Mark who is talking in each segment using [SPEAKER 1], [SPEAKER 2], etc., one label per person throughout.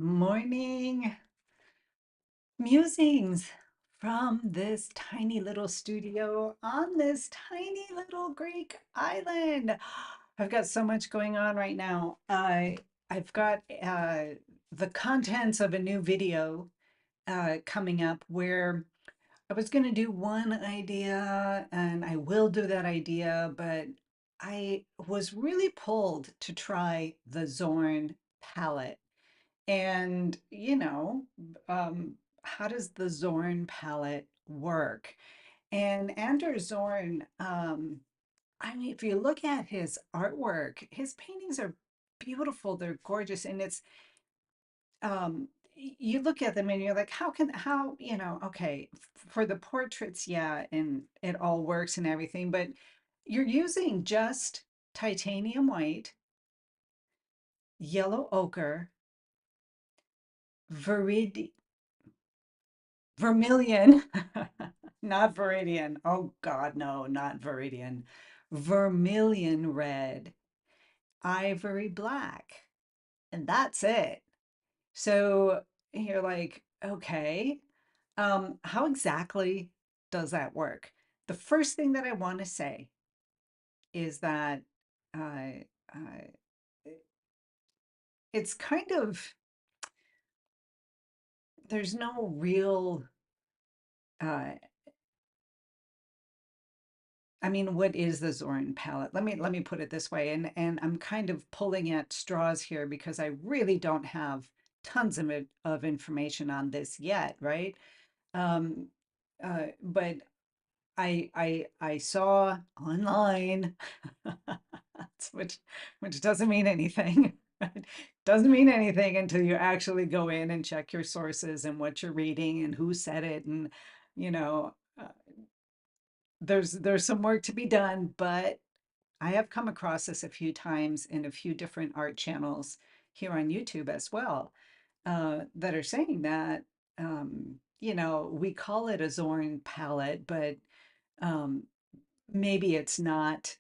[SPEAKER 1] Morning musings from this tiny little studio on this tiny little Greek island. I've got so much going on right now. I've got the contents of a new video coming up where I was going to do one idea and I will do that idea, but I was really pulled to try the Zorn palette. And, how does the Zorn palette work? And Anders Zorn, I mean, if you look at his artwork, his paintings are beautiful, they're gorgeous, and you look at them and you're like, okay, for the portraits, yeah, and it all works and everything, but you're using just titanium white, yellow ochre, virid Vermilion, not Viridian. Oh God, no, not Viridian. Vermilion red, ivory black, and that's it. So you're like, okay, how exactly does that work? The first thing that I want to say is that uh, uh, it's kind of, there's no real uh, I mean, what is the Zorn palette? Let me put it this way, and I'm kind of pulling at straws here because I really don't have tons of information on this yet, right? Um, but I saw online, which which doesn't mean anything. Right? Doesn't mean anything until you actually go in and check your sources and what you're reading and who said it, and you know, there's some work to be done, but I have come across this a few times in a few different art channels here on YouTube as well, that are saying that, we call it a Zorn palette, but um, maybe it's not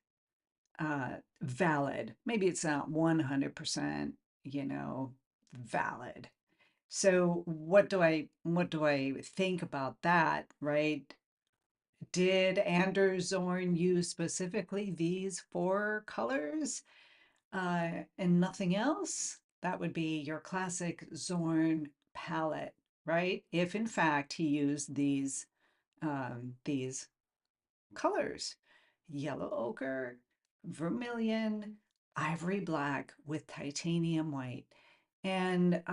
[SPEAKER 1] valid. Maybe it's not 100%, valid. So what do I think about that, right? Did Anders Zorn use specifically these four colors and nothing else? That would be your classic Zorn palette, right? If in fact he used these colors, yellow ochre, vermilion, ivory black with titanium white. And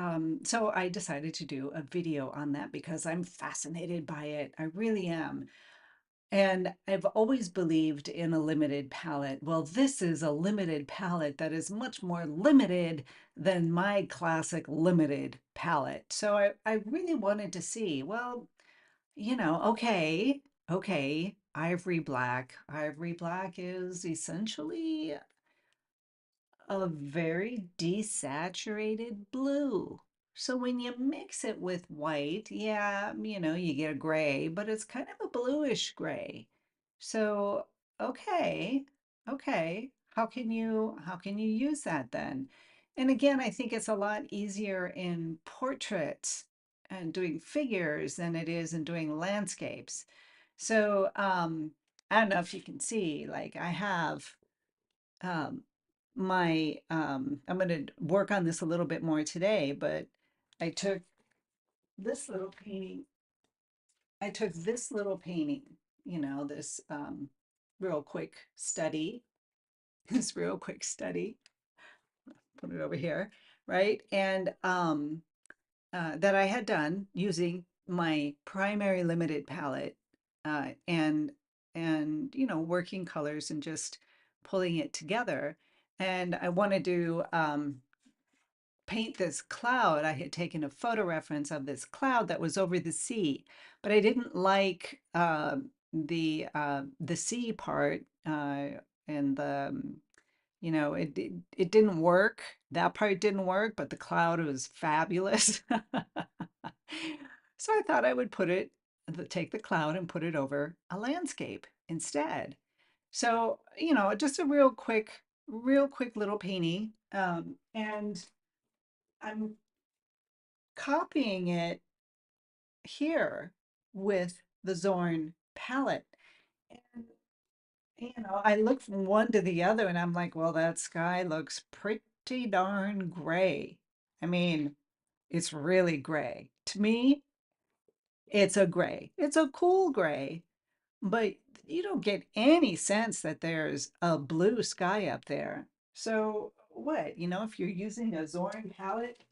[SPEAKER 1] so I decided to do a video on that because I'm fascinated by it. I really am. And I've always believed in a limited palette. Well, this is a limited palette that is much more limited than my classic limited palette. So I really wanted to see, well, okay, ivory black. Ivory black is essentially a very desaturated blue. So when you mix it with white, yeah, you get a gray, but it's kind of a bluish gray. So, okay, okay, how can you use that then? And again, I think it's a lot easier in portraits and doing figures than it is in doing landscapes. So, I don't know if you can see, like I have um, I'm going to work on this a little bit more today, but I took this little painting. I took this little painting, this real quick study, this real quick study, put it over here, right? And that I had done using my primary limited palette and working colors and just pulling it together. And I wanted to paint this cloud. I had taken a photo reference of this cloud that was over the sea, but I didn't like the sea part and it didn't work. That part didn't work, but the cloud was fabulous. So I thought I would take the cloud and put it over a landscape instead. So, just a real quick little painting. And I'm copying it here with the Zorn palette. And, I look from one to the other and I'm like, well, that sky looks pretty darn gray. I mean, it's really gray. To me, it's a gray. It's a cool gray, but you don't get any sense that there's a blue sky up there. So what, if you're using a Zorn palette,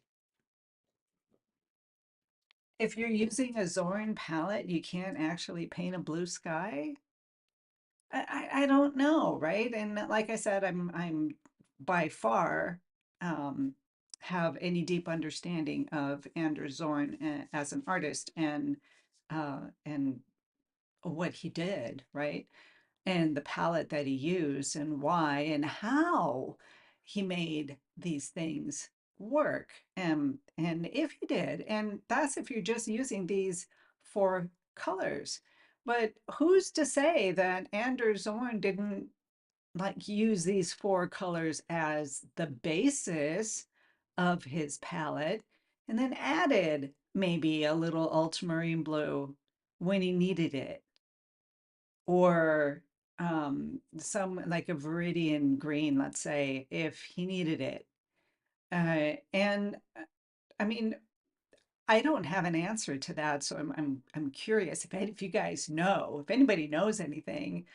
[SPEAKER 1] if you're using a Zorn palette, you can't actually paint a blue sky? I don't know, right? And like I said, I'm by far um have any deep understanding of Anders Zorn as an artist and what he did, right? And the palette that he used and why and how he made these things work. And if he did, and that's if you're just using these four colors. But who's to say that Anders Zorn didn't like use these four colors as the basis of his palette and then added maybe a little ultramarine blue when he needed it, or some like a viridian green, let's say, if he needed it. And I mean, I don't have an answer to that, so I'm curious if you guys know, if anybody knows anything,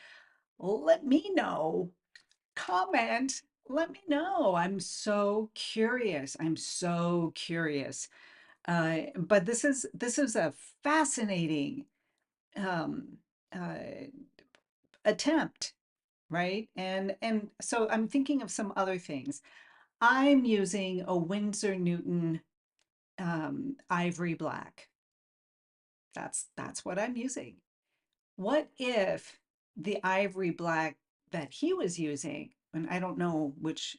[SPEAKER 1] let me know. Comment. Let me know. I'm so curious. I'm so curious. But this is a fascinating um, uh, attempt, right? And so I'm thinking of some other things. I'm using a Winsor Newton ivory black. That's what I'm using. What if the ivory black that he was using, and I don't know which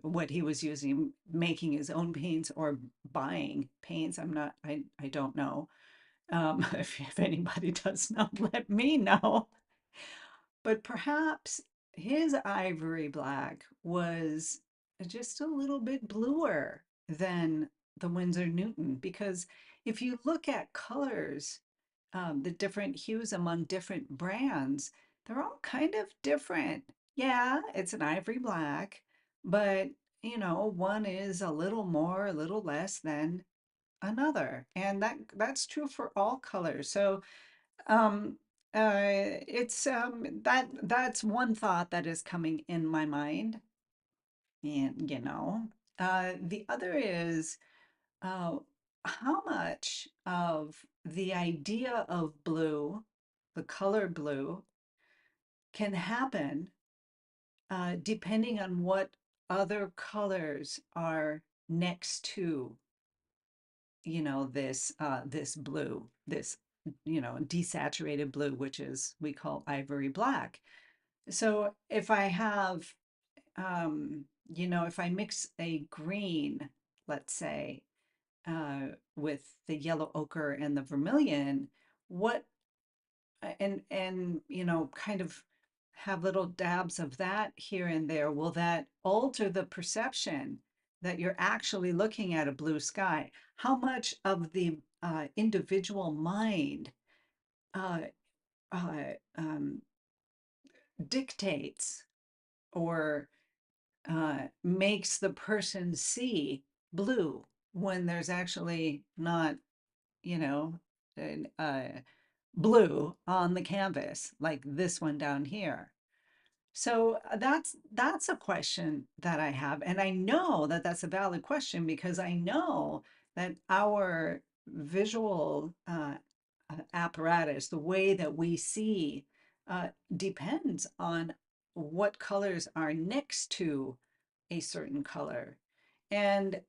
[SPEAKER 1] what he was using, making his own paints or buying paints. I don't know. If anybody does know, let me know. But perhaps his ivory black was just a little bit bluer than the Winsor Newton, because if you look at colors, the different hues among different brands, they're all kind of different. Yeah, it's an ivory black, but one is a little more, a little less than another. And that's true for all colors. So um, it's that's one thought that is coming in my mind. And the other is uh, how much of the idea of blue, the color blue, can happen depending on what other colors are next to, this blue, this, desaturated blue, which is we call ivory black. So if I have, if I mix a green, let's say, with the yellow ochre and the vermilion, what and kind of have little dabs of that here and there, will that alter the perception that you're actually looking at a blue sky? How much of the individual mind uh, uh, um, dictates or makes the person see blue when there's actually not, you know, blue on the canvas like this one down here. So that's a question that I have, and I know that that's a valid question because I know that our visual apparatus, the way that we see, depends on what colors are next to a certain color, and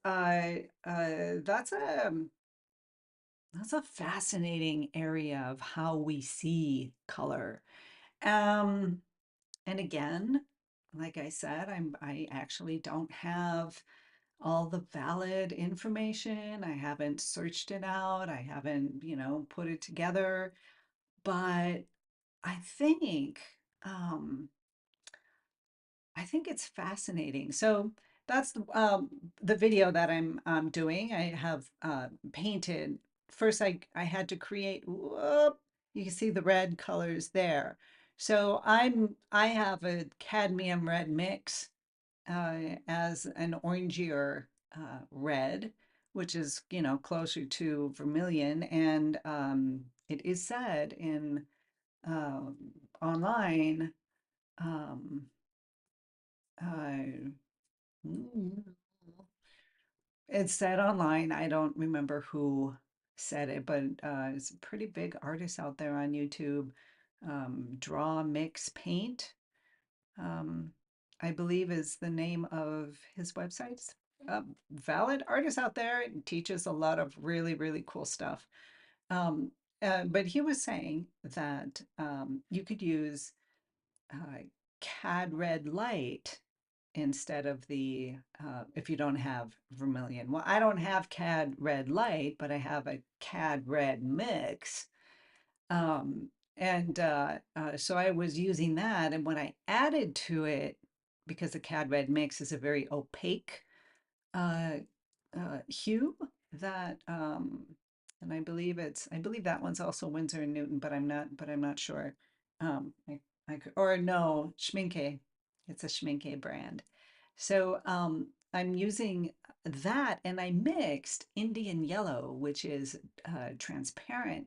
[SPEAKER 1] that's a fascinating area of how we see color. Um, and again, like I said, I actually don't have all the valid information. I haven't searched it out. I haven't, put it together. But I think um I think it's fascinating. So that's the video that I'm doing. I have painted. First, I had to create. Whoop, you can see the red colors there. So I have a cadmium red mix as an orangier red, which is, you know, closer to vermilion. And it is said in um online, um, uh, it said online, I don't remember who said it, but it's a pretty big artist out there on YouTube. Draw, Mix, Paint, um, I believe is the name of his websites. Valid artist out there and teaches a lot of really, really cool stuff. Um, but he was saying that you could use uh, CAD red light instead of the if you don't have vermilion. Well, I don't have CAD red light, but I have a CAD red mix. Um, and so I was using that, and when I added to it, because the CAD red mix is a very opaque uh, hue that and I believe that one's also Winsor and Newton, but I'm not sure. I could, or no, Schminke. It's a Schminke brand. So I'm using that, and I mixed Indian yellow, which is transparent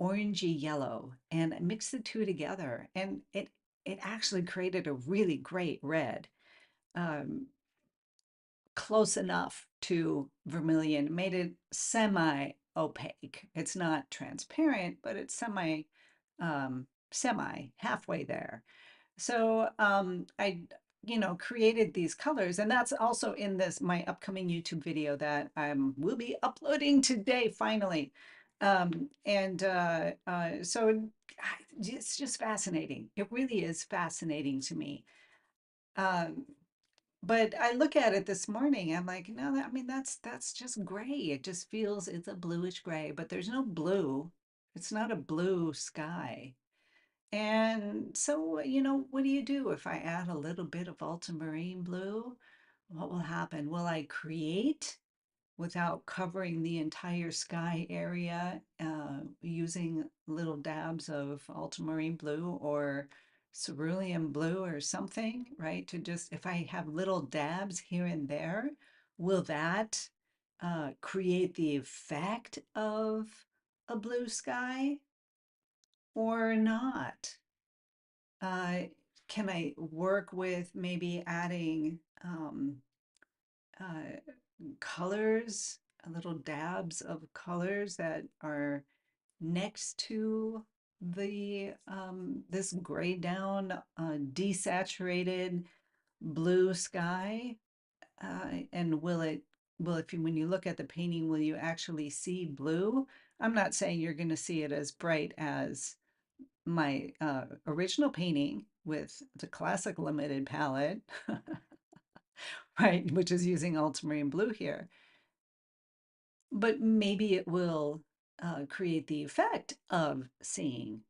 [SPEAKER 1] orangey yellow, and I mixed the two together, and it actually created a really great red. Um, Close enough to vermilion, made it semi-opaque. It's not transparent, but it's semi halfway there. So I, you know, created these colors, and that's also in this my upcoming YouTube video that I will be uploading today finally. So it's just fascinating. It really is fascinating to me. Um, but I look at it this morning, I'm like, no, I mean that's just gray. It just feels it's a bluish gray, but there's no blue. It's not a blue sky. And so, you know, what do you do if I add a little bit of ultramarine blue? What will happen? Will I create without covering the entire sky area using little dabs of ultramarine blue or cerulean blue or something, right? To just, if I have little dabs here and there, will that create the effect of a blue sky or not? Uh, can I work with maybe adding uh, colors, little dabs of colors that are next to the this grayed down, desaturated blue sky? And will if you, when you look at the painting, will you actually see blue? I'm not saying you're going to see it as bright as my original painting with the classic limited palette, right, which is using ultramarine blue here. But maybe it will create the effect of seeing.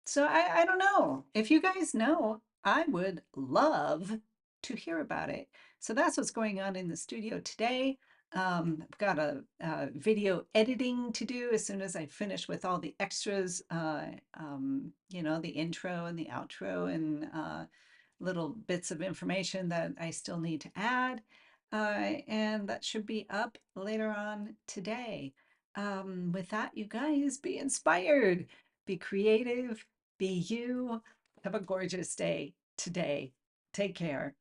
[SPEAKER 1] So I don't know. If you guys know, I would love to hear about it. So that's what's going on in the studio today. I've got a video editing to do as soon as I finish with all the extras, you know, the intro and the outro and little bits of information that I still need to add. And that should be up later on today. With that, you guys be inspired, be creative, be you. Have a gorgeous day today. Take care.